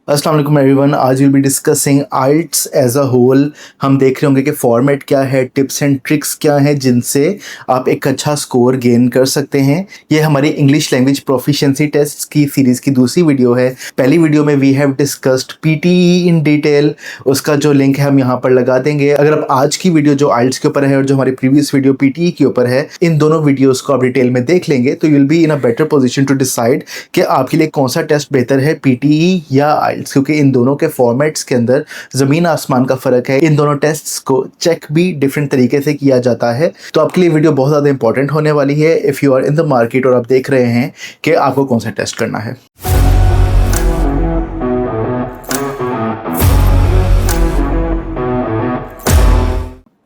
अस्सलाम वालेकुम एवरीवन। आज will be discussing IELTS as a whole. हम देख रहे होंगे कि फॉर्मेट क्या है, टिप्स एंड ट्रिक्स क्या हैं जिनसे आप एक अच्छा स्कोर गेन कर सकते हैं। ये हमारी इंग्लिश लैंग्वेज प्रोफिशिएंसी टेस्ट की सीरीज़ की दूसरी वीडियो है। पहली वीडियो में we have discussed PTE in detail, उसका जो लिंक है हम यहाँ पर लगा देंगे। अगर आप आज की वीडियो जो आइल्ट्स के ऊपर है और जो हमारी प्रीवियस वीडियो पीटीई के ऊपर है, इन दोनों वीडियोज़ को आप डिटेल में देख लेंगे तो you will be in a better position to decide कि आपके लिए कौन सा टेस्ट बेहतर है, पीटीई या आइल्ट्स, क्योंकि इन दोनों के फॉर्मेट्स के अंदर ज़मीन आसमान का फ़र्क है। इन दोनों टेस्ट्स को चेक भी डिफरेंट तरीके से किया जाता है। तो आपके लिए वीडियो बहुत ज़्यादा इंपॉर्टेंट होने वाली है if you are in the market और आप देख रहे हैं कि आपको कौन सा टेस्ट करना है।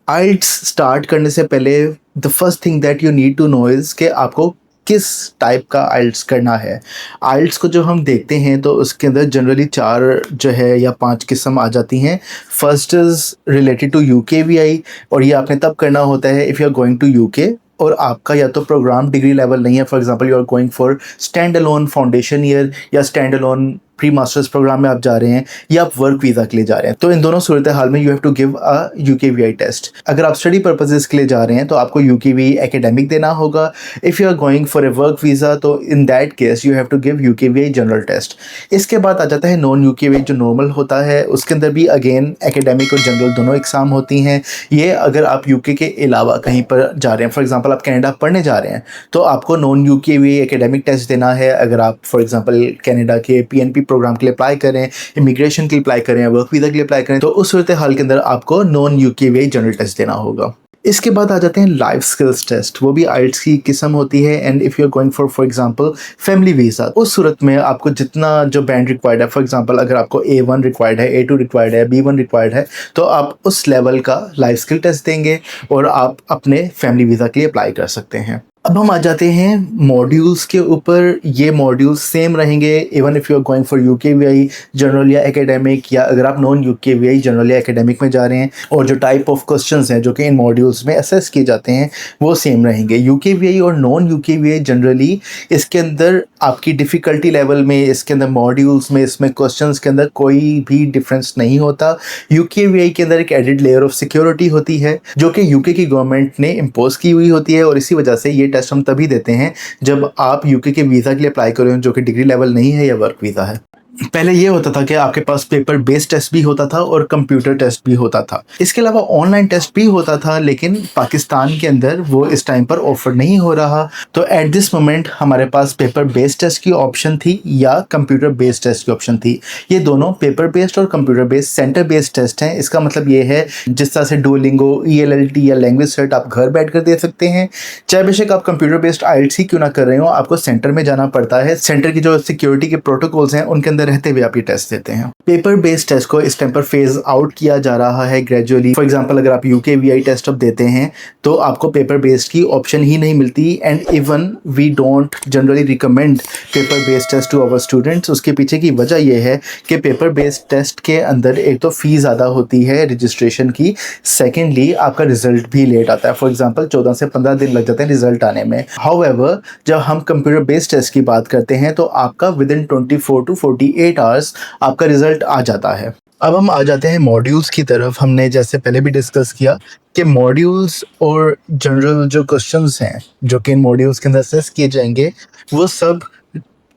आइल्ट्स स्टार्ट करने से पहले the first thing that you need to know is कि आपको किस टाइप का आइल्ट्स करना है। आइल्ट्स को जो हम देखते हैं तो उसके अंदर जनरली 4 जो है या 5 किस्म आ जाती हैं। First is related to UKVI, और ये आपने तब करना होता है if you are going to UK और आपका या तो प्रोग्राम डिग्री लेवल नहीं है। For example you are going for stand alone foundation year या stand alone pre masters program में आप जा रहे हैं या आप वर्क वीज़ा के लिए जा रहे हैं, तो इन दोनों सूरत हाल में you have to give a UKVI test. अगर आप स्टडी पर्पसेस के लिए जा रहे हैं तो आपको यूकेवीआई एकेडमिक देना होगा। If you are going for a work visa तो in that case you have to give UKVI general test. इसके बाद आ जाता है नॉन यूकेवीआई जो नॉर्मल होता है, उसके अंदर भी अगेन एकेडमिक और जनरल दोनों एग्ज़ाम होती हैं। ये अगर आप यूके के अलावा कहीं पर जा रहे हैं, फॉर एग्जाम्पल आप कनाडा पढ़ने जा रहे हैं तो आपको नॉन यूकेवीआई एकेडमिक टेस्ट देना है। अगर आप फॉर एग्जाम्पल कनाडा के पीएनपी प्रोग्राम के लिए अप्लाई करें, इमिग्रेशन के लिए अप्लाई करें, वर्क वीज़ा के लिए अप्लाई करें, तो उस सूरत हाल के अंदर आपको नॉन यूकेवीआई जनरल टेस्ट देना होगा। इसके बाद आ जाते हैं लाइफ स्किल्स टेस्ट, वो भी आइल्ट्स की किस्म होती है। And if you are going for example family visa, उस सूरत में आपको जितना जो बैंड रिक्वायर्ड है, फॉर एग्जांपल अगर आपको A1 रिक्वायर्ड है, A2 रिक्वायर्ड है, B1 रिक्वायर्ड है, तो आप उस लेवल का लाइफ स्किल टेस्ट देंगे और आप अपने फैमिली वीज़ा के लिए अप्लाई कर सकते हैं। अब हम आ जाते हैं मॉड्यूल्स के ऊपर। ये मॉड्यूल्स सेम रहेंगे even if you are going for UKVI general या एकेडमिक, या अगर आप नॉन यूकेवीआई जनरल या एकेडमिक में जा रहे हैं, और जो टाइप ऑफ क्वेश्चंस हैं जो कि इन मॉड्यूल्स में असेस किए जाते हैं वो सेम रहेंगे। यूकेवीआई और नॉन यूकेवीआई जनरली इसके अंदर आपकी डिफ़िकल्टी लेवल में, इसके अंदर मॉड्यूल्स में, इसमें क्वेश्चंस के अंदर कोई भी डिफरेंस नहीं होता। यूकेवीआई के अंदर एक एडिड लेयर ऑफ सिक्योरिटी होती है जो कि यूके की गवर्नमेंट ने इम्पोज की हुई होती है, और इसी वजह से ये टेस्ट हम तभी देते हैं जब आप यूके के वीज़ा के लिए अप्लाई कर रहे हो जो कि डिग्री लेवल नहीं है या वर्क वीज़ा है। पहले ये होता था कि आपके पास पेपर बेस्ड टेस्ट भी होता था और कंप्यूटर टेस्ट भी होता था। इसके अलावा ऑनलाइन टेस्ट भी होता था, लेकिन पाकिस्तान के अंदर वो इस टाइम पर ऑफर नहीं हो रहा। तो एट दिस मोमेंट हमारे पास पेपर बेस्ड टेस्ट की ऑप्शन थी या कंप्यूटर बेस्ड टेस्ट की ऑप्शन थी। ये दोनों पेपर बेस्ड और computer based centre based test हैं। इसका मतलब ये है जिस तरह से डुओलिंगो, ELLT या लैंग्वेज सेट आप घर बैठ कर दे सकते हैं, चाहे बेशक आप कंप्यूटर बेस्ड आइल्ट्स ही क्यों ना कर रहे हो, आपको सेंटर में जाना पड़ता है। सेंटर की जो सिक्योरिटी के प्रोटोकॉल्स हैं उनके अंदर रहते हुए आप ये टेस्ट देते हैं। पेपर बेस्ड टेस्ट को इस टाइम पर फेज आउट किया जा रहा है ग्रेजुअली। फॉर एग्जांपल अगर आप यूकेवीआई टेस्ट अब देते हैं तो आपको पेपर बेस्ड की ऑप्शन ही नहीं मिलती। And even we don't generally recommend paper based test to our students. उसके पीछे की वजह यह है कि पेपर बेस्ड टेस्ट के अंदर एक तो फीस ज़्यादा होती है रजिस्ट्रेशन की, सेकेंडली आपका रिजल्ट भी लेट आता है। फॉर एग्जाम्पल 14 से 15 दिन लग जाते हैं रिजल्ट आने में। हाउएवर जब हम कंप्यूटर बेस्ड टेस्ट की बात करते हैं तो आपका विद इन 24 to 48 आवर्स आपका रिजल्ट आ जाता है। अब हम आ जाते हैं मॉड्यूल्स की तरफ। हमने जैसे पहले भी डिस्कस किया कि मॉड्यूल्स और जनरल जो क्वेश्चंस हैं जो कि इन मॉड्यूल्स के अंदर असेस किए जाएंगे वो सब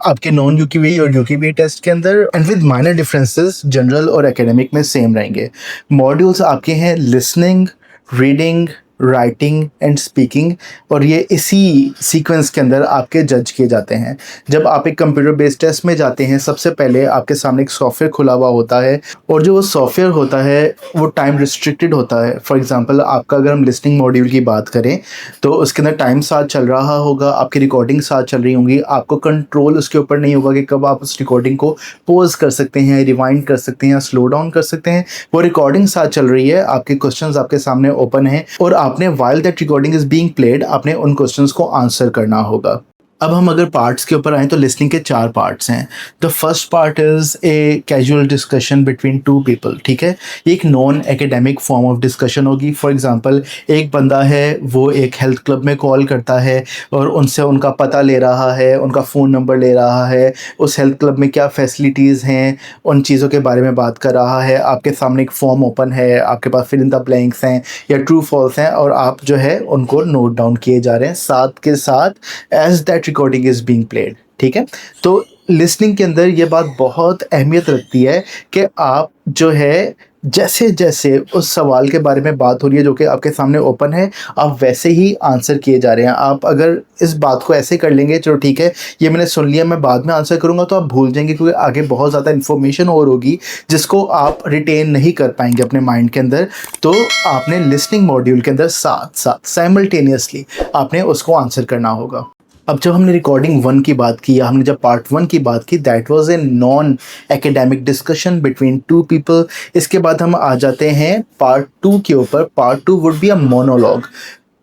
आपके नॉन यूकेवीआई और यूकेवीआई टेस्ट के अंदर and with minor differences general और एकेडमिक में सेम रहेंगे। मॉड्यूल्स आपके हैं listening, reading, writing and speaking, और ये इसी सीक्वेंस के अंदर आपके जज किए जाते हैं। जब आप एक कंप्यूटर बेस्ड टेस्ट में जाते हैं सबसे पहले आपके सामने एक सॉफ्टवेयर खुला हुआ होता है, और जो वो सॉफ्टवेयर होता है वो टाइम रिस्ट्रिक्टेड होता है। फॉर एग्जांपल आपका अगर हम लिसनिंग मॉड्यूल की बात करें तो उसके अंदर टाइम साथ चल रहा होगा, आपकी रिकॉर्डिंग साथ चल रही होंगी, आपको कंट्रोल उसके ऊपर नहीं होगा कि कब आप उस रिकॉर्डिंग को पॉज कर सकते हैं, रिवाइंड कर सकते हैं या स्लो डाउन कर सकते हैं। वो रिकॉर्डिंग साथ चल रही है, आपके क्वेश्चंस आपके सामने ओपन हैं और आपने while that recording is being played आपने उन क्वेश्चंस को आंसर करना होगा। अब हम अगर पार्ट्स के ऊपर आएँ तो लिसनिंग के 4 पार्ट्स हैं। The first part is a casual discussion between 2 people, ठीक है? ये एक non academic form of discussion होगी। फॉर एग्ज़ाम्पल एक बंदा है, वो एक हेल्थ क्लब में कॉल करता है और उनसे उनका पता ले रहा है, उनका फ़ोन नंबर ले रहा है, उस हेल्थ क्लब में क्या फ़ैसिलिटीज़ हैं, उन चीज़ों के बारे में बात कर रहा है। आपके सामने एक फॉर्म ओपन है, आपके पास फिल इन द ब्लैंक्स हैं या ट्रू फॉल्स हैं और आप जो है उनको नोट डाउन किए जा रहे हैं साथ के साथ as that recording is being played, ठीक है? तो लिसनिंग के अंदर ये बात बहुत अहमियत रखती है कि आप जो है जैसे-जैसे उस सवाल के बारे में बात हो रही है जो कि आपके सामने ओपन है, आप वैसे ही आंसर किए जा रहे हैं। आप अगर इस बात को ऐसे कर लेंगे, चलो ठीक है, ये मैंने सुन लिया, मैं बाद में आंसर करूँगा, तो आप भूल जाएँगे क्योंकि आगे बहुत ज़्यादा इन्फॉर्मेशन और होगी जिसको आप रिटेन नहीं कर पाएँगे अपने माइंड के अंदर। तो आपने लिसनिंग मॉड्यूल के अंदर साथ-साथ साइमल्टेनियसली आपने उसको आंसर करना होगा। अब जब हमने रिकॉर्डिंग 1 की बात की या हमने जब पार्ट 1 की बात की, that was a non academic discussion between 2 people. इसके बाद हम आ जाते हैं पार्ट 2 के ऊपर। Part 2 would be a monologue.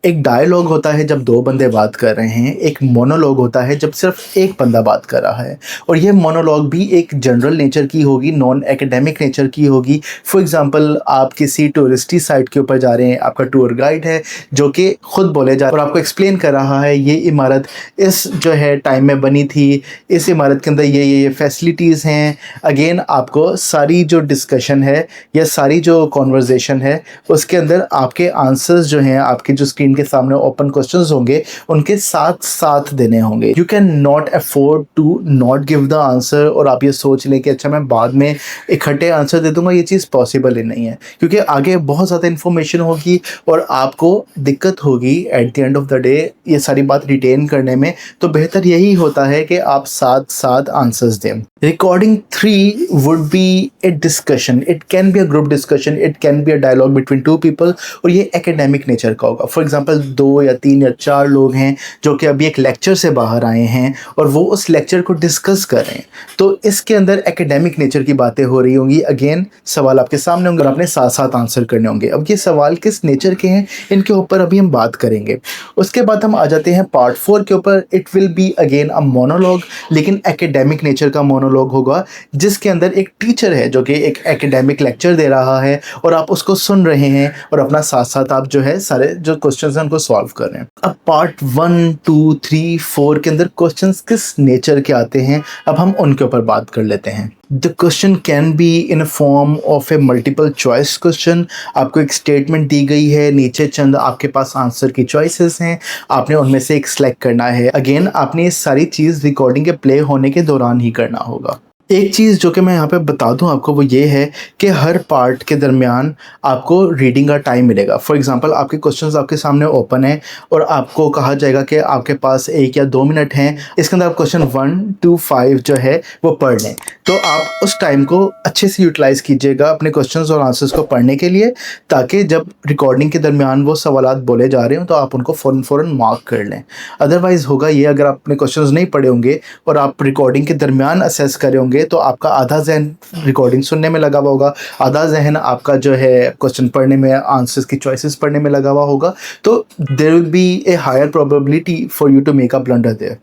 एक डायलॉग होता है जब 2 बंदे बात कर रहे हैं, एक मोनोलॉग होता है जब सिर्फ एक बंदा बात कर रहा है। और ये मोनोलॉग भी एक जनरल नेचर की होगी, नॉन एकेडमिक नेचर की होगी। फॉर एग्ज़ाम्पल आप किसी टूरिस्टी साइट के ऊपर जा रहे हैं, आपका टूर गाइड है जो कि खुद बोले जा और आपको एक्सप्लेन कर रहा है ये इमारत इस जो है टाइम में बनी थी, इस इमारत के अंदर ये फैसिलिटीज़ हैं। अगेन आपको सारी जो डिस्कशन है या सारी जो कॉन्वर्जेसन है उसके अंदर आपके आंसर्स जो हैं, आपके जो स्क्रीन के सामने ओपन क्वेश्चंस होंगे उनके साथ साथ देने होंगे। You can not afford to not give the answer और आप ये सोच लें कि अच्छा मैं बाद में इकट्ठे आंसर दे दूंगा, ये चीज़ पॉसिबल ही नहीं है क्योंकि आगे बहुत ज़्यादा इन्फॉर्मेशन होगी और आपको दिक्कत होगी at the end of the day ये सारी बात रिटेन करने में। तो बेहतर यही होता है कि आप साथ साथ आंसर्स दें। Recording 3 would be a discussion. It can be a group discussion, it can be a dialogue between 2 people और ये एकेडमिक नेचर का होगा। फॉर एग्जाम्पल 2 या 3 या 4 लोग हैं जो कि अभी एक लेक्चर से बाहर आए हैं और वो उस लेक्चर को डिस्कस कर रहे हैं, तो इसके अंदर एकेडमिक नेचर की बातें हो रही होंगी। अगेन सवाल आपके सामने होंगे और आपने साथ साथ आंसर करने होंगे। अब ये सवाल किस नेचर के हैं इनके ऊपर अभी हम बात करेंगे। उसके बाद हम आ जाते हैं पार्ट 4 के ऊपर। It will be again a monologue, लेकिन एकेडमिक नेचर का मोनोलॉग होगा जिसके अंदर एक टीचर है जो कि एक एकेडमिक लेक्चर दे रहा है और आप उसको सुन रहे हैं और अपना साथ साथ आप जो है सारे जो क्वेश्चंस हैं उनको सॉल्व कर रहे हैं। अब पार्ट 1, 2, 3, 4 के अंदर क्वेश्चंस किस नेचर के आते हैं, अब हम उनके ऊपर बात कर लेते हैं। The question can be in a form of A multiple choice question. आपको एक स्टेटमेंट दी गई है, नीचे चंद आपके पास आंसर की चॉइसेस हैं, आपने उनमें से एक सिलेक्ट करना है। अगेन आपने ये सारी चीज़ रिकॉर्डिंग के प्ले होने के दौरान ही करना होगा। एक चीज़ जो कि मैं यहाँ पे बता दूँ आपको वो ये है कि हर पार्ट के दरमियान आपको रीडिंग का टाइम मिलेगा। फॉर एग्जांपल आपके क्वेश्चंस आपके सामने ओपन है और आपको कहा जाएगा कि आपके पास 1 या 2 मिनट हैं, इसके अंदर आप क्वेश्चन 1 to 5 जो है वो पढ़ लें। तो आप उस टाइम को अच्छे से यूटिलाइज़ कीजिएगा अपने क्वेश्चंस और आंसर्स को पढ़ने के लिए, ताकि जब रिकॉर्डिंग के दरमियान वो सवालात बोले जा रहे हों तो आप उनको फ़ौरन मार्क कर लें। अदरवाइज़ होगा ये, अगर आप अपने क्वेश्चंस नहीं पढ़े होंगे और आप रिकॉर्डिंग के दरमियान असेस करे होंगे तो आपका आधा ज़हन रिकॉर्डिंग सुनने में लगा हुआ होगा, आधा ज़हन आपका जो है क्वेश्चन पढ़ने में, आंसर्स की चॉइसेस पढ़ने में लगा हुआ होगा। तो there will be a higher probability for you to make a blunder there.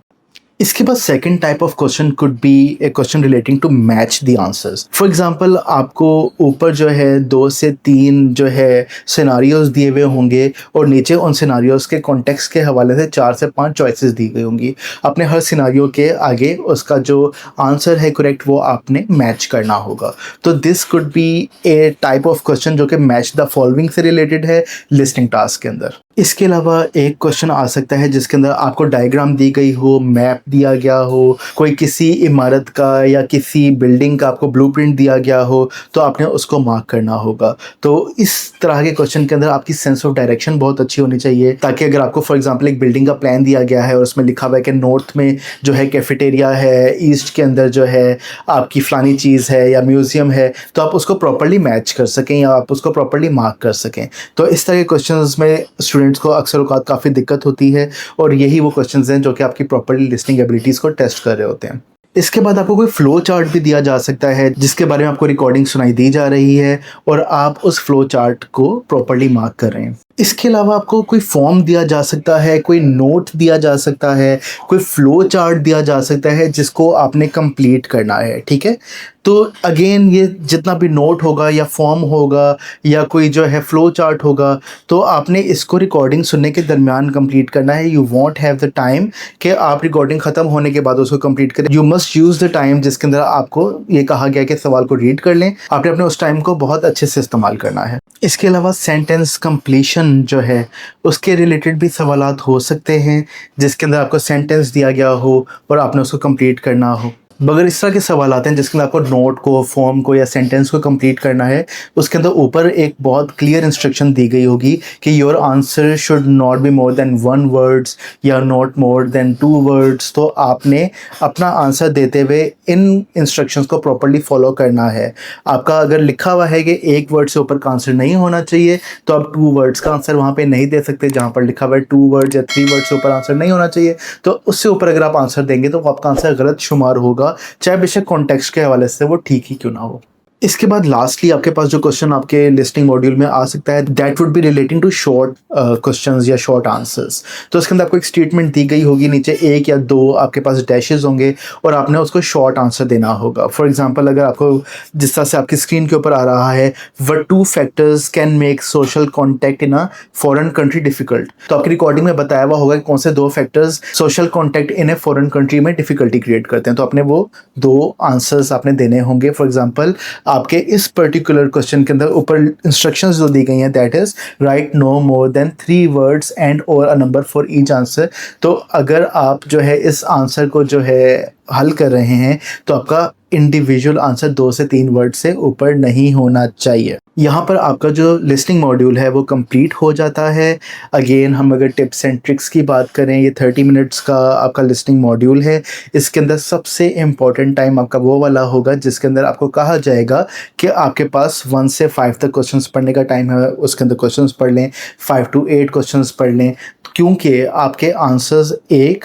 इसके बाद second type of question could be a question relating to match the answers. For example आपको ऊपर जो है 2 से 3 जो है सिनारियोज दिए हुए होंगे और नीचे उन सिनारियोज के कॉन्टेक्स्ट के हवाले से 4 से 5 चॉइसेस दी गई होंगी। आपने हर सिनारियो के आगे उसका जो आंसर है करेक्ट वो आपने मैच करना होगा। तो this could be A type of question जो कि मैच द फॉलोइंग से रिलेटेड है लिस्टिंग टास्क के अंदर। इसके अलावा एक क्वेश्चन आ सकता है जिसके अंदर आपको डायग्राम दी गई हो, मैप दिया गया हो, कोई किसी इमारत का या किसी बिल्डिंग का आपको ब्लूप्रिंट दिया गया हो, तो आपने उसको मार्क करना होगा। तो इस तरह के क्वेश्चन के अंदर आपकी सेंस ऑफ डायरेक्शन बहुत अच्छी होनी चाहिए, ताकि अगर आपको फॉर एग्जांपल एक बिल्डिंग का प्लान दिया गया है और उसमें लिखा हुआ है कि नॉर्थ में जो है कैफेटेरिया है, ईस्ट के अंदर जो है आपकी फ़लानी चीज़ है या म्यूज़ियम है, तो आप उसको प्रॉपर्ली मैच कर सकें या आप उसको प्रॉपर्ली मार्क कर सकें। तो इस तरह के क्वेश्चन में स्टूडेंट्स को अक्सर औक़ात काफ़ी दिक्कत होती है और यही वो क्वेश्चंस हैं जो कि आपकी प्रॉपर्ली लिसनिंग एबिलिटीज़ को टेस्ट कर रहे होते हैं। इसके बाद आपको कोई फ़्लो चार्ट भी दिया जा सकता है जिसके बारे में आपको रिकॉर्डिंग सुनाई दी जा रही है और आप उस फ़्लो चार्ट को प्रॉपर्ली मार्क कर रहे हैं। इसके अलावा आपको कोई फॉर्म दिया जा सकता है, कोई नोट दिया जा सकता है, कोई फ्लो चार्ट दिया जा सकता है जिसको आपने कंप्लीट करना है, ठीक है? तो अगेन ये जितना भी नोट होगा या फॉर्म होगा या कोई जो है फ्लो चार्ट होगा, तो आपने इसको रिकॉर्डिंग सुनने के दरमियान कंप्लीट करना है। You want have the time कि आप रिकॉर्डिंग ख़त्म होने के बाद उसको कंप्लीट करें। You must use the time जिसके अंदर आपको ये कहा गया कि सवाल को रीड कर लें। आपने अपने उस टाइम को बहुत अच्छे से इस्तेमाल करना है। इसके अलावा सेंटेंस कंप्लीशन जो है उसके रिलेटेड भी सवालात हो सकते हैं जिसके अंदर आपको सेंटेंस दिया गया हो और आपने उसको कंप्लीट करना हो। मगर इस तरह के सवाल आते हैं जिसके अंदर आपको नोट को, फॉर्म को या सेंटेंस को कंप्लीट करना है, उसके अंदर ऊपर एक बहुत क्लियर इंस्ट्रक्शन दी गई होगी कि your answer should not be more than 1 words या नॉट मोर देन 2 वर्ड्स। तो आपने अपना आंसर देते हुए इन इंस्ट्रक्शंस को प्रॉपर्ली फॉलो करना है। आपका अगर लिखा हुआ है कि 1 वर्ड से ऊपर का आंसर नहीं होना चाहिए, तो आप 2 वर्ड्स का आंसर वहाँ पे नहीं दे सकते। जहाँ पर लिखा हुआ है 2 वर्ड्स या 3 वर्ड से ऊपर आंसर नहीं होना चाहिए, तो उससे ऊपर अगर आप आंसर देंगे तो आपका आंसर गलत शुमार होगा, चाहे बेशक कॉन्टेक्स्ट के हवाले से वो ठीक ही क्यों ना हो। इसके बाद लास्टली आपके पास जो क्वेश्चन आपके लिस्टिंग मॉड्यूल में आ सकता है, that would be relating to short questions या शॉर्ट आंसर्स। तो इसके अंदर आपको एक स्टेटमेंट दी गई होगी, नीचे 1 या 2 आपके पास डैशेस होंगे और आपने उसको शॉर्ट आंसर देना होगा। फॉर एग्जांपल, अगर आपको जिस तरह से आपकी स्क्रीन के ऊपर आ रहा है, what 2 factors can make social contact in a foreign country difficult, तो आपकी रिकॉर्डिंग में बताया हुआ होगा कि कौन से 2 factors social contact in a foreign country में डिफिकल्टी क्रिएट करते हैं। तो आपने वो 2 आंसर्स आपने देने होंगे। फॉर एग्जाम्पल, आपके इस पर्टिकुलर क्वेश्चन के अंदर ऊपर इंस्ट्रक्शंस जो दी गई हैं, that is right no more than 3 words and और a number for each answer. तो अगर आप जो है इस आंसर को जो है हल कर रहे हैं, तो आपका इंडिविजुअल आंसर 2 से 3 वर्ड से ऊपर नहीं होना चाहिए। यहाँ पर आपका जो लिस्टिंग मॉड्यूल है वो कंप्लीट हो जाता है। अगेन हम अगर टिप्स एंड ट्रिक्स की बात करें, ये 30 मिनट्स का आपका लिस्टिंग मॉड्यूल है। इसके अंदर सबसे इम्पॉर्टेंट टाइम आपका वो वाला होगा जिसके अंदर आपको कहा जाएगा कि आपके पास 1 से 5 तक क्वेश्चंस पढ़ने का टाइम है, उसके अंदर क्वेश्चंस पढ़ लें, 5 to 8 क्वेश्चंस पढ़ लें, क्योंकि आपके आंसर्स एक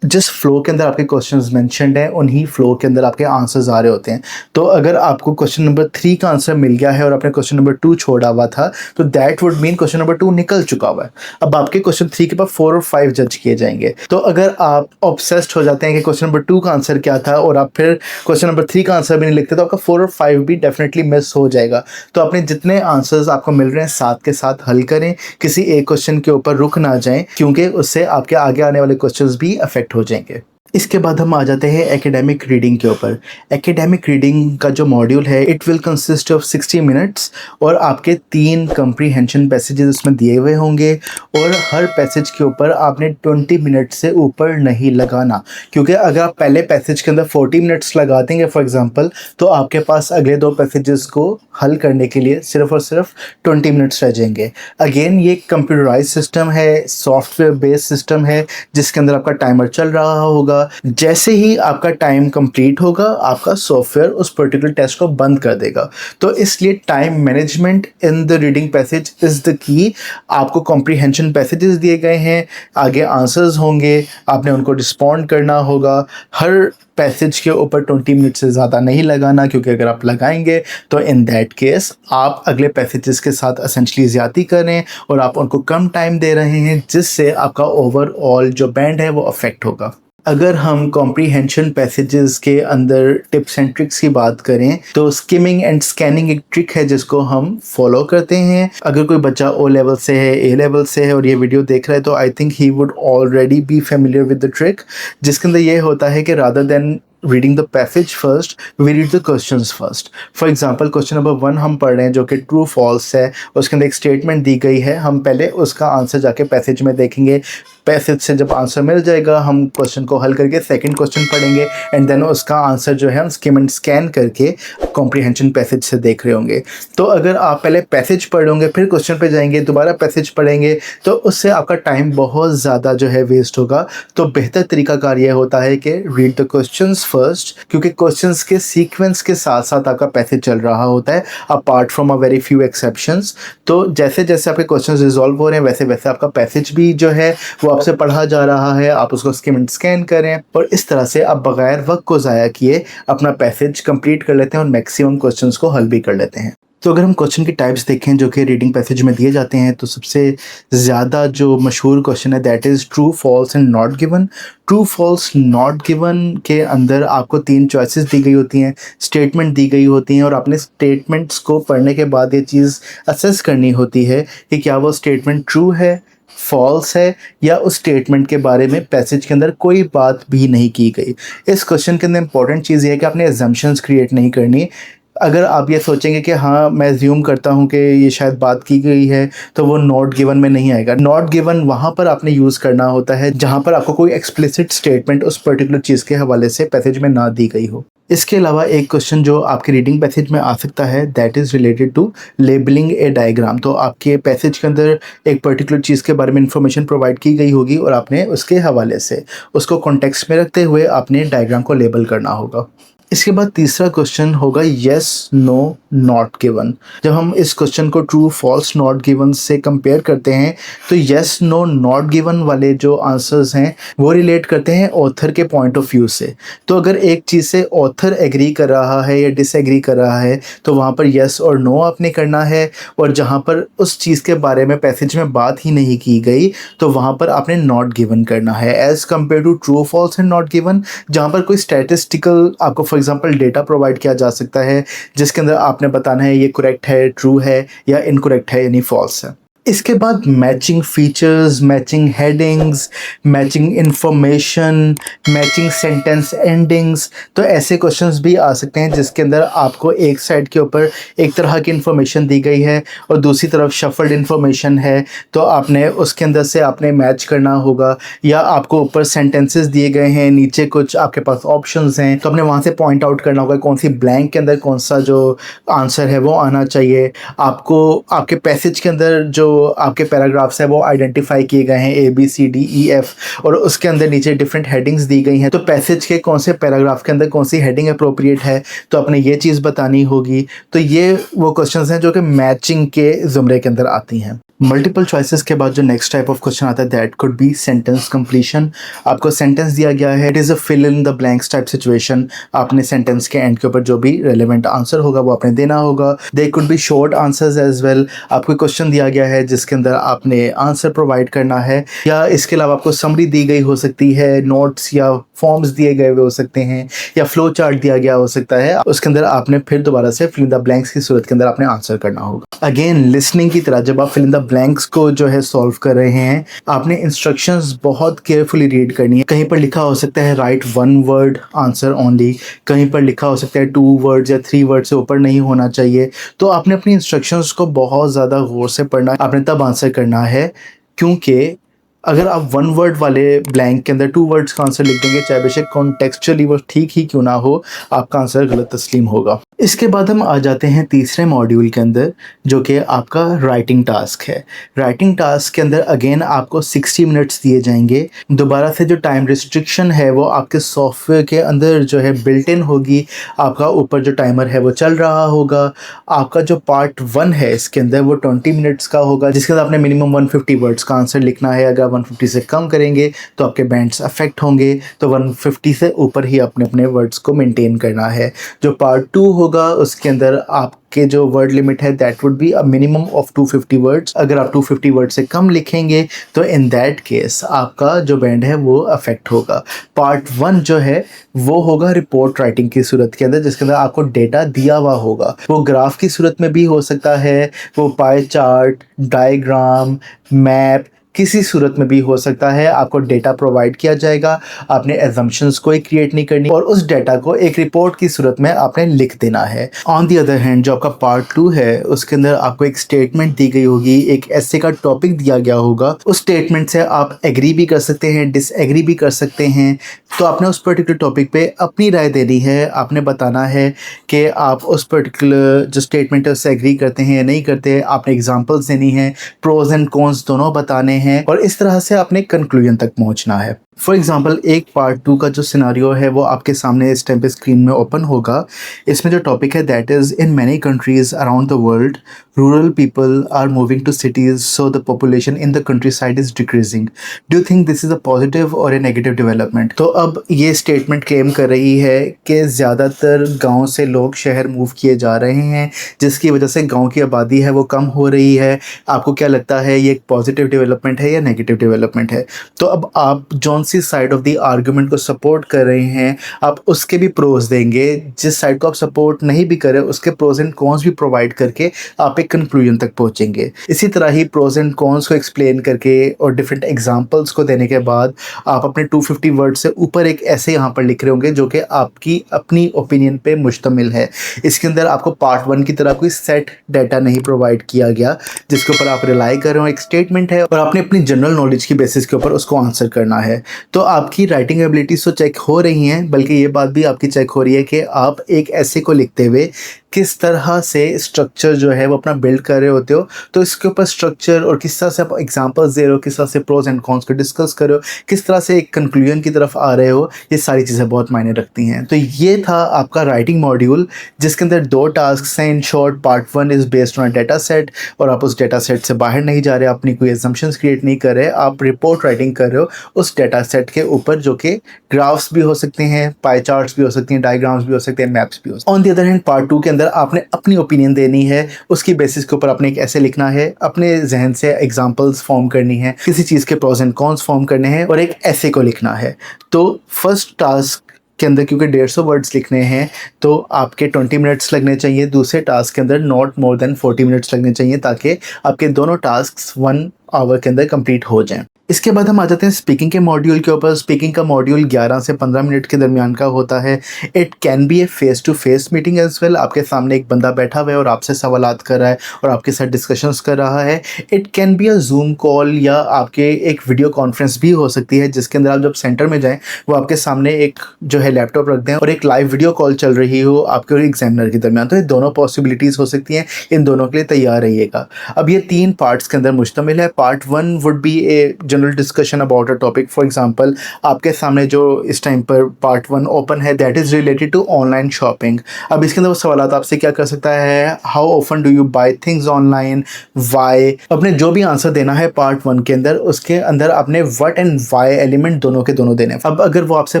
जिस फ्लो के अंदर आपके क्वेश्चंस मेंशन्ड हैं उन्हीं फ्लो के अंदर आपके आंसर्स आ रहे होते हैं। तो अगर आपको क्वेश्चन नंबर 3 का आंसर मिल गया है और आपने क्वेश्चन नंबर 2 छोड़ा हुआ था, तो that would mean question number 2 निकल चुका हुआ है। अब आपके क्वेश्चन 3 के बाद 4 और 5 जज किए जाएंगे। तो अगर आप ऑब्सेस्ड हो जाते हैं कि क्वेश्चन नंबर 2 का आंसर क्या था और आप फिर क्वेश्चन नंबर 3 का आंसर भी नहीं लिखते, तो आपका 4 और 5 भी डेफिनेटली मिस हो जाएगा। तो अपने जितने आंसर्स आपको मिल रहे हैं साथ के साथ हल करें, किसी एक क्वेश्चन के ऊपर रुक ना जाएं, क्योंकि उससे आपके आगे आने वाले क्वेश्चंस भी अफेक्ट हो जाएंगे। इसके बाद हम आ जाते हैं एकेडमिक रीडिंग के ऊपर। एकेडमिक रीडिंग का जो मॉड्यूल है, it will consist of 60 minutes और आपके 3 कंप्रीहेंशन पैसेजेस उसमें दिए हुए होंगे और हर पैसेज के ऊपर आपने 20 मिनट से ऊपर नहीं लगाना, क्योंकि अगर आप पहले पैसेज के अंदर 40 मिनट्स लगा देंगे फॉर एग्जांपल, तो आपके पास अगले 2 पैसेजेस को हल करने के लिए सिर्फ और सिर्फ 20 मिनट्स रह जाएंगे। अगेन ये कंप्यूटराइज सिस्टम है, सॉफ्टवेयर बेस्ड सिस्टम है जिसके अंदर आपका टाइमर चल रहा होगा। जैसे ही आपका टाइम कंप्लीट होगा, आपका सॉफ्टवेयर उस पर्टिकुलर टेस्ट को बंद कर देगा। तो इसलिए time management in the reading passage is the key. आपको कॉम्प्रीहेंशन पैसेजेस दिए गए हैं, आगे आंसर्स होंगे, आपने उनको रिस्पॉन्ड करना होगा। हर पैसेज के ऊपर 20 मिनट से ज़्यादा नहीं लगाना, क्योंकि अगर आप लगाएंगे तो इन दैट केस आप अगले पैसेजेस के साथ एसेंशली ज़्यादती कर रहे हैं और आप उनको कम टाइम दे रहे हैं, जिससे आपका ओवरऑल जो बैंड है वो अफेक्ट होगा। अगर हम कॉम्प्रीहेंशन पैसेजेस के अंदर टिप्स एंड ट्रिक्स की बात करें, तो स्किमिंग एंड स्कैनिंग एक ट्रिक है जिसको हम फॉलो करते हैं। अगर कोई बच्चा ओ लेवल से है, ए लेवल से है और ये वीडियो देख रहा है, तो I think he would already be familiar with the trick, जिसके अंदर ये होता है कि rather than reading the passage first, we read the questions first. For example, question number 1 हम पढ़ रहे हैं जो कि ट्रू फॉल्स है, उसके अंदर एक स्टेटमेंट दी गई है। हम पहले उसका आंसर जाके पैसेज में देखेंगे, पैसेज से जब आंसर मिल जाएगा हम क्वेश्चन को हल करके सेकंड क्वेश्चन पढ़ेंगे एंड देन उसका आंसर जो है हम स्किम एंड स्कैन करके कॉम्प्रीहेंशन पैसेज से देख रहे होंगे। तो अगर आप पहले पैसेज पढ़ोगे फिर क्वेश्चन पे जाएंगे, दोबारा पैसेज पढ़ेंगे, तो उससे आपका टाइम बहुत ज़्यादा जो है वेस्ट होगा। तो बेहतर तरीकाकार ये होता है कि रीड द क्वेश्चंस फर्स्ट, क्योंकि क्वेश्चंस के सीक्वेंस के साथ साथ आपका पैसेज चल रहा होता है, apart from a very few exceptions. तो जैसे जैसे आपके क्वेश्चंस रिजॉल्व हो रहे हैं वैसे वैसे आपका पैसेज भी जो है वो आपसे पढ़ा जा रहा है, आप उसको स्किम एंड स्कैन करें और इस तरह से आप बगैर वक्त को ज़ाया किए अपना पैसेज कंप्लीट कर लेते हैं और मैक्सिमम क्वेश्चंस को हल भी कर लेते हैं। तो अगर हम क्वेश्चन की टाइप्स देखें जो कि रीडिंग पैसेज में दिए जाते हैं, तो सबसे ज़्यादा जो मशहूर क्वेश्चन है that is true, false and not given. True, false, not given के अंदर आपको 3 चॉइसेस दी गई होती हैं, स्टेटमेंट दी गई होती हैं, और अपने स्टेटमेंट्स को पढ़ने के बाद ये चीज़ असेस करनी होती है कि क्या वो स्टेटमेंट ट्रू है, फॉल्स है, या उस स्टेटमेंट के बारे में पैसेज के अंदर कोई बात भी नहीं की गई। इस क्वेश्चन के अंदर इंपॉर्टेंट चीज़ ये है कि आपने एजम्पशंस क्रिएट नहीं करनी। अगर आप ये सोचेंगे कि हाँ, मैं अज्यूम करता हूँ कि ये शायद बात की गई है, तो वो नॉट गिवन में नहीं आएगा। नॉट गिवन वहाँ पर आपने यूज़ करना होता है जहाँ पर आपको कोई एक्सप्लिसिट स्टेटमेंट उस पर्टिकुलर चीज़ के हवाले से पैसेज में ना दी गई हो। इसके अलावा एक क्वेश्चन जो आपके रीडिंग पैसेज में आ सकता है that is related to labelling a diagram. तो आपके पैसेज के अंदर एक पर्टिकुलर चीज़ के बारे में इंफॉर्मेशन प्रोवाइड की गई होगी और आपने उसके हवाले से उसको कॉन्टेक्स्ट में रखते हुए आपने डायग्राम को लेबल करना होगा। इसके बाद तीसरा क्वेश्चन होगा येस, नो, नॉट गिवन। जब हम इस क्वेश्चन को ट्रू, फॉल्स, नॉट गिवन से कंपेयर करते हैं तो येस, नो, नॉट गिवन वाले जो आंसर्स हैं वो रिलेट करते हैं ऑथर के पॉइंट ऑफ व्यू से। तो अगर एक चीज़ से ऑथर एग्री कर रहा है या डिसएग्री कर रहा है तो वहाँ पर येस और नो आपने करना है, और जहाँ पर उस चीज़ के बारे में पैसेज में बात ही नहीं की गई तो वहाँ पर आपने नॉट गिवन करना है, as compare to true, false and not given जहाँ पर कोई स्टैटिस्टिकल आपको फॉर एग्जांपल डेटा प्रोवाइड किया जा सकता है जिसके अंदर आपने बताना है ये करेक्ट है, ट्रू है, या इनकरेक्ट है यानी फॉल्स है। इसके बाद matching features, matching headings, matching information, matching sentence endings, तो ऐसे क्वेश्चंस भी आ सकते हैं जिसके अंदर आपको एक साइड के ऊपर एक तरह की इंफॉर्मेशन दी गई है और दूसरी तरफ शफल्ड इंफॉर्मेशन है, तो आपने उसके अंदर से आपने मैच करना होगा, या आपको ऊपर सेंटेंसेस दिए गए हैं, नीचे कुछ आपके पास ऑप्शंस हैं, तो आपने वहाँ से पॉइंट आउट करना होगा कौन सी ब्लैंक के अंदर कौन सा जो आंसर है वो आना चाहिए। आपको आपके पैसेज के अंदर जो आपके पैराग्राफ्स है वो आइडेंटिफाई किए गए हैं ABCDEF, और उसके अंदर नीचे डिफरेंट हेडिंग्स दी गई हैं, तो पैसेज के कौन से पैराग्राफ के अंदर कौन सी हेडिंग अप्रोप्रिएट है तो आपने ये चीज़ बतानी होगी। तो ये वो क्वेश्चंस हैं जो कि मैचिंग के ज़ुमरे के अंदर आती हैं। मल्टीपल चॉइसेस के बाद जो नेक्स्ट टाइप ऑफ क्वेश्चन आता है that could be sentence completion. आपको सेंटेंस दिया गया है, it is a fill in the blanks type situation. आपने सेंटेंस के एंड के ऊपर जो भी रेलेवेंट आंसर होगा वो आपने देना होगा। They could be short answers as well. आपको क्वेश्चन दिया गया है जिसके अंदर आपने आंसर प्रोवाइड करना है, या इसके अलावा आपको समरी दी गई हो सकती है, नोट्स या फॉर्म्स दिए गए हुए हो सकते हैं, या फ्लो चार्ट दिया गया हो सकता है। उसके अंदर आपने फिर दोबारा से फिल इन द ब्लैंक्स की सूरत के अंदर आपने आंसर करना होगा। अगेन लिसनिंग की तरह जब आप फिल इन द ब्लैंक्स को जो है सॉल्व कर रहे हैं आपने इंस्ट्रक्शंस बहुत केयरफुली रीड करनी है। कहीं पर लिखा हो सकता है राइट 1 वर्ड आंसर ओनली, कहीं पर लिखा हो सकता है 2 वर्ड्स या 3 वर्ड से ऊपर नहीं होना चाहिए। तो आपने अपनी इंस्ट्रक्शंस को बहुत ज़्यादा गौर से पढ़ना है, आपने तब आंसर करना है, क्योंकि अगर आप 1 वर्ड वाले ब्लैंक के अंदर 2 वर्ड्स का आंसर लिख देंगे चाहे बेशक कॉन्टेक्चुअली वो ठीक ही क्यों ना हो, आपका आंसर गलत तस्लीम होगा। इसके बाद हम आ जाते हैं तीसरे मॉड्यूल के अंदर जो कि आपका राइटिंग टास्क है। राइटिंग टास्क के अंदर अगेन आपको 60 मिनट्स दिए जाएंगे। दोबारा से जो टाइम रिस्ट्रिक्शन है वो आपके सॉफ्टवेयर के अंदर जो है बिल्ट इन होगी। आपका ऊपर जो टाइमर है वो चल रहा होगा। आपका जो पार्ट 1 है इसके अंदर वो 20 मिनट्स का होगा जिसके अंदर आपने मिनिमम 150 वर्ड्स का आंसर लिखना है। अगर 150 से कम करेंगे तो आपके बैंड्स अफेक्ट होंगे, तो 150 से ऊपर ही आपने अपने वर्ड्स को मेंटेन करना है। जो पार्ट 2 होगा उसके अंदर आपके जो वर्ड लिमिट है that would be a minimum of 250 words. अगर आप 250 वर्ड से कम लिखेंगे तो इन दैट केस आपका जो बैंड है वो अफेक्ट होगा। पार्ट 1 जो है वो होगा रिपोर्ट राइटिंग की सूरत के अंदर जिसके अंदर आपको डेटा दिया हुआ होगा। वो ग्राफ की सूरत में भी हो सकता है, वो पाई चार्ट, डायग्राम, मैप, किसी सूरत में भी हो सकता है। आपको डेटा प्रोवाइड किया जाएगा, आपने एजम्पशंस कोई क्रिएट नहीं करनी और उस डेटा को एक रिपोर्ट की सूरत में आपने लिख देना है। ऑन दी अदर हैंड जो आपका पार्ट 2 है उसके अंदर आपको एक स्टेटमेंट दी गई होगी, एक ऐसे का टॉपिक दिया गया होगा। उस स्टेटमेंट से आप एग्री भी कर सकते हैं, डिसएग्री भी कर सकते हैं। तो आपने उस पर्टिकुलर टॉपिक पे अपनी राय देनी है। आपने बताना है कि आप उस पर्टिकुलर जो स्टेटमेंट है उससे एग्री करते हैं या नहीं करते। आपने एग्जांपल्स देनी है, प्रोज एंड कॉन्स दोनों बताने हैं और इस तरह से आपने कंक्लूजन तक पहुंचना है। फॉर एग्जांपल एक पार्ट टू का जो सिनारियो है वो आपके सामने इस टाइम पे स्क्रीन में ओपन होगा। इसमें जो टॉपिक है that is in many countries around the world rural people are moving to cities so the population in the countryside is decreasing. Do you think this is a positive और a negative development? तो अब ये statement claim कर रही है कि ज़्यादातर गाँव से लोग शहर मूव किए जा रहे हैं, जिसकी वजह से गाँव की आबादी है वो कम हो रही है। आपको क्या लगता है ये एक पॉजिटिव डेवलपमेंट है या नेगेटिव डेवलपमेंट है? तो अब आप जौन सी साइड ऑफ द आर्गुमेंट को सपोर्ट कर रहे हैं, आप उसके भी प्रोज देंगे। जिस साइड को आप सपोर्ट नहीं भी करें उसके प्रोज एंड कॉन्स भी प्रोवाइड करके आप एक कंक्लूजन तक पहुंचेंगे। इसी तरह ही प्रोज एंड कॉन्स को एक्सप्लेन करके और डिफरेंट एग्जांपल्स को देने के बाद आप अपने 250 वर्ड से ऊपर एक ऐसे यहाँ पर लिख रहे होंगे जो कि आपकी अपनी ओपिनियन पे मुश्तमिल है। इसके अंदर आपको पार्ट 1 की तरह कोई सेट डाटा नहीं प्रोवाइड किया गया जिसके ऊपर आप रिलाई कर रहे हो। एक स्टेटमेंट है और आपने अपनी जनरल नॉलेज की बेसिस के ऊपर उसको आंसर करना है। तो आपकी राइटिंग एबिलिटीज तो चेक हो रही हैं, बल्कि ये बात भी आपकी चेक हो रही है कि आप एक ऐसे को लिखते हुए किस तरह से स्ट्रक्चर जो है वो अपना बिल्ड कर रहे होते हो। तो इसके ऊपर स्ट्रक्चर और किस तरह से आप एग्जांपल्स दे रहे हो, किस तरह से प्रोज एंड कॉन्स को डिस्कस कर रहे हो, किस तरह से एक कंक्लूजन की तरफ आ रहे हो, ये सारी चीज़ें बहुत मायने रखती हैं। तो ये था आपका राइटिंग मॉड्यूल जिसके अंदर 2 टास्क हैं। In short part 1 is based on data set और आप उस डेटा सेट से बाहर नहीं जा रहे, अपनी कोई एजम्पशंस क्रिएट नहीं कर रहे, आप रिपोर्ट राइटिंग कर रहे हो उस डेटा सेट के ऊपर जो कि ग्राफ्स भी हो सकते हैं, पाई चार्ट्स भी हो सकती हैं, डायग्राम्स भी हो सकते हैं, मैप्स भी हो सकते हैं। On the other hand part 2 के अंदर आपने अपनी ओपिनियन देनी है, उसकी बेसिस के ऊपर आपने एक ऐसे लिखना है, अपने जहन से एग्जांपल्स फॉर्म करनी है, किसी चीज़ के प्रोज एंड कॉन्स फॉर्म करने हैं और एक ऐसे को लिखना है। तो फर्स्ट टास्क के अंदर क्योंकि 150 वर्ड्स लिखने हैं तो आपके 20 मिनट्स लगने चाहिए। दूसरे टास्क के अंदर नॉट मोर देन 40 मिनट्स लगने चाहिए ताकि आपके दोनों टास्क 1 आवर के अंदर कंप्लीट हो जाएं। इसके बाद हम आ जाते हैं स्पीकिंग के मॉड्यूल के ऊपर। स्पीकिंग का मॉड्यूल 11 से 15 मिनट के दरमियान का होता है। It can be a face to face meeting as well. आपके सामने एक बंदा बैठा हुआ है और आपसे सवालात कर रहा है और आपके साथ डिस्कशंस कर रहा है। It can be a Zoom call या आपके एक वीडियो कॉन्फ्रेंस भी हो सकती है जिसके अंदर आप जब सेंटर में जाएँ वो आपके सामने एक जो है लैपटॉप रख दें और एक लाइव वीडियो कॉल चल रही हो आपके और एग्जामिनर के दरमियान। तो ये दोनों पॉसिबिलिटीज़ हो सकती हैं, इन दोनों के लिए तैयार रहिएगा। अब ये 3 पार्ट्स के अंदर मुश्तमिल है। Part 1 would be a general discussion about a topic. For example आपके सामने जो इस टाइम पर पार्ट 1 ओपन है that is related to online shopping. अब इसके अंदर वो सवालात आपसे क्या कर सकता है, how often do you buy things online, why. अपने जो भी आंसर देना है पार्ट 1 के अंदर उसके अंदर आपने व्हाट एंड वाई एलिमेंट दोनों के दोनों देने। अब अगर वो आपसे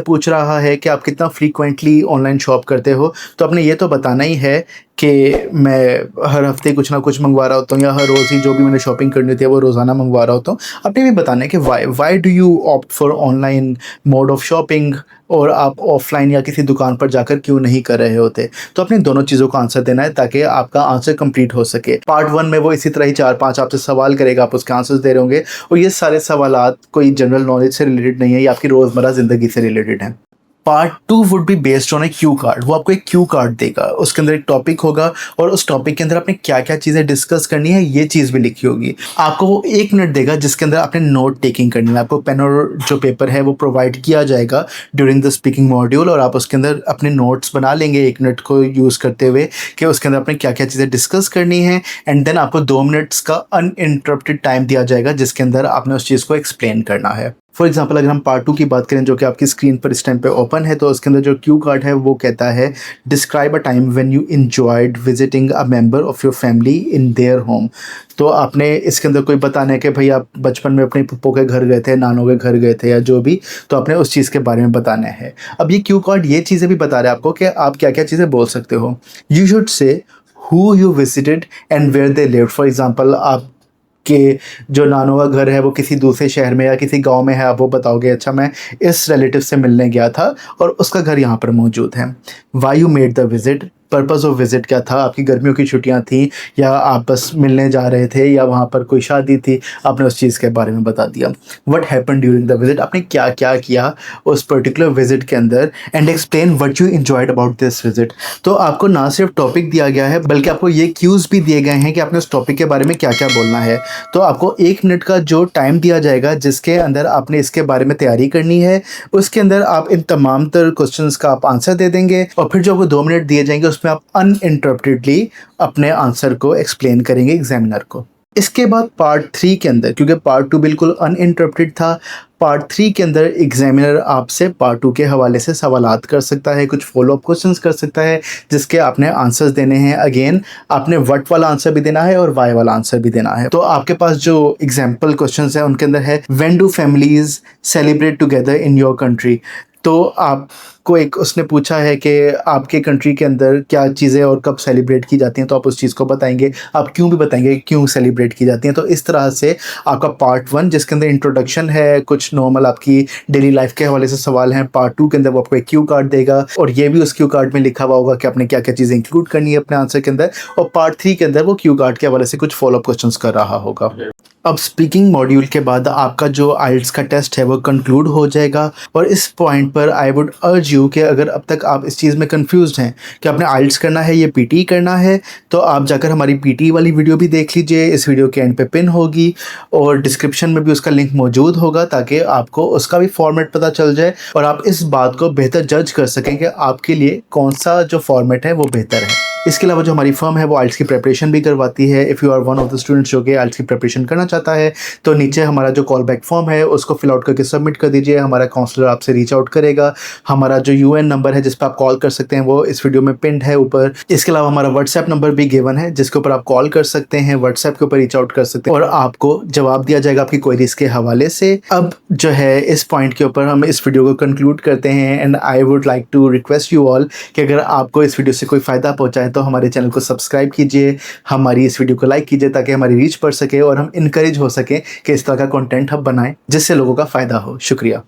पूछ रहा है कि आप कितना फ्रीक्वेंटली ऑनलाइन शॉप करते हो तो आपने ये तो बताना ही है कि मैं हर हफ्ते कुछ ना कुछ मंगवा रहा होता हूँ या हर रोज़ ही जो भी मैंने शॉपिंग करनी होती है वो रोज़ाना मंगवा रहा होता हूँ। आपने भी बताना है कि why do you opt for online mode of shopping और आप ऑफलाइन या किसी दुकान पर जाकर क्यों नहीं कर रहे होते। तो अपने दोनों चीज़ों का आंसर देना है ताकि आपका आंसर कंप्लीट हो सके। पार्ट 1 में वो इसी तरह ही 4-5 आपसे सवाल करेगा, आप उसके आंसर्स दे रहे होंगे और ये सारे सवालात कोई जनरल नॉलेज से रिलेटेड नहीं है, ये आपकी रोज़मर्रा ज़िंदगी से रिलेटेड है। Part 2 would be based on A Q card. वो आपको एक क्यू कार्ड देगा, उसके अंदर एक टॉपिक होगा और उस टॉपिक के अंदर आपने क्या क्या चीज़ें डिस्कस करनी है ये चीज़ भी लिखी होगी। आपको वो 1 मिनट देगा जिसके अंदर आपने नोट टेकिंग करनी है। आपको पेन और जो पेपर है वो प्रोवाइड किया जाएगा ड्यूरिंग द स्पीकिंग मॉड्यूल और आप उसके अंदर अपने नोट्स बना लेंगे 1 मिनट को यूज़ करते हुए कि उसके अंदर आपने क्या क्या चीज़ें डिस्कस करनी है। एंड देन आपको 2 मिनट्स का अनइंटरप्टेड टाइम दिया जाएगा जिसके अंदर आपने उस चीज़ को एक्सप्लेन करना है। फॉर एग्जाम्पल अगर हम पार्ट 2 की बात करें जो कि आपकी स्क्रीन पर इस टाइम पे ओपन है तो उसके अंदर जो क्यू कार्ड है वो कहता है describe a time when you enjoyed visiting a member of your family in their home. तो आपने इसके अंदर कोई बताना है कि भाई आप बचपन में अपने पप्पो के घर गए थे, नानों के घर गए थे या जो भी, तो आपने उस चीज़ के बारे में बताना है। अब ये क्यू कार्ड ये चीज़ें भी बता रहा है आपको कि आप क्या क्या चीज़ें बोल सकते हो। You should say who you visited and where they lived. For example आप कि जो नानों का घर है वो किसी दूसरे शहर में या किसी गांव में है, आप वो बताओगे अच्छा मैं इस रिलेटिव से मिलने गया था और उसका घर यहाँ पर मौजूद है। Why you made the visit, purpose of visit क्या था, आपकी गर्मियों की छुट्टियां थी या आप बस मिलने जा रहे थे या वहाँ पर कोई शादी थी, आपने उस चीज़ के बारे में बता दिया। What happen during the visit, आपने क्या क्या किया उस पर्टिकुलर विज़िट के अंदर। And explain what you enjoyed about this visit. तो आपको ना सिर्फ टॉपिक दिया गया है बल्कि आपको ये क्यूज़ भी दिए गए हैं कि आपने उस टॉपिक के बारे में क्या क्या बोलना है। तो आपको 1 मिनट का जो टाइम दिया जाएगा जिसके अंदर आपने इसके बारे में तैयारी करनी है, उसके अंदर आप इन तमाम तर क्वेश्चंस का आप आंसर दे देंगे और फिर जो आपको 2 मिनट दिए जाएंगे उसमें आप अनइंटरप्टेडली अपने आंसर को एक्सप्लेन करेंगे एग्जामिनर को। इसके बाद पार्ट 3 के अंदर, क्योंकि पार्ट 2 बिल्कुल अनइंटरप्टेड था, पार्ट 3 के अंदर एग्जामिनर आपसे पार्ट 2 के हवाले से सवालात कर सकता है, कुछ फॉलो अप क्वेश्चंस कर सकता है, जिसके आपने आंसर्स देने हैं। अगेन आपने व्हाट वाला आंसर भी देना है और वाई वाला आंसर भी देना है। तो आपके पास जो एग्जाम्पल क्वेश्चंस है उनके अंदर है, when do families celebrate together in your country. तो आपको एक उसने पूछा है कि आपके कंट्री के अंदर क्या चीज़ें और कब सेलिब्रेट की जाती हैं, तो आप उस चीज़ को बताएंगे, आप क्यों भी बताएंगे क्यों सेलिब्रेट की जाती हैं। तो इस तरह से आपका पार्ट 1 जिसके अंदर इंट्रोडक्शन है, कुछ नॉर्मल आपकी डेली लाइफ के हवाले से सवाल हैं, पार्ट 2 के अंदर वो आपको एक क्यू कार्ड देगा और ये भी उस क्यू कार्ड में लिखा हुआ होगा कि आपने क्या क्या चीज़ें इंक्लूड करनी है अपने आंसर के अंदर, और पार्ट 3 के अंदर वो क्यू कार्ड के हवाले से कुछ फॉलोअप क्वेश्चंस कर रहा होगा। अब स्पीकिंग मॉड्यूल के बाद आपका जो आइल्स का टेस्ट है वो कंक्लूड हो जाएगा। और इस पॉइंट पर आई वुड अर्ज यू कि अगर अब तक आप इस चीज़ में कंफ्यूज्ड हैं कि आपने आइल्स करना है या पीटी करना है, तो आप जाकर हमारी पीटी वाली वीडियो भी देख लीजिए, इस वीडियो के एंड पे पिन होगी और डिस्क्रिप्शन में भी उसका लिंक मौजूद होगा, ताकि आपको उसका भी फॉर्मेट पता चल जाए और आप इस बात को बेहतर जज कर सकें कि आपके लिए कौन सा जो फॉर्मेट है वो बेहतर है। इसके अलावा जो हमारी फर्म है वो आइल्स की प्रिपरेशन भी करवाती है। If you are one of the students जो कि आइल्स की प्रिपरेशन करना चाहता है, तो नीचे हमारा जो कॉल बैक फॉर्म है उसको फिल आउट करके सबमिट कर दीजिए, हमारा काउंसलर आपसे रीच आउट करेगा। हमारा जो यूएन नंबर है जिस पर आप कॉल कर सकते हैं वो इस वीडियो में पिंड है ऊपर। इसके अलावा हमारा व्हाट्सएप नंबर भी गिवन है जिसके ऊपर आप कॉल कर सकते हैं, व्हाट्सएप के ऊपर रीच आउट कर सकते हैं और आपको जवाब दिया जाएगा आपकी क्वेरीज के हवाले से। अब जो है इस पॉइंट के ऊपर हम इस वीडियो को कंक्लूड करते हैं and I would like to request you all कि अगर आपको इस वीडियो से कोई फ़ायदा पहुंचा है तो हमारे चैनल को सब्सक्राइब कीजिए, हमारी इस वीडियो को लाइक कीजिए ताकि हमारी रीच बढ़ सके और हम इनकरेज हो सके कि इस तरह का कंटेंट हम बनाएं जिससे लोगों का फ़ायदा हो। शुक्रिया।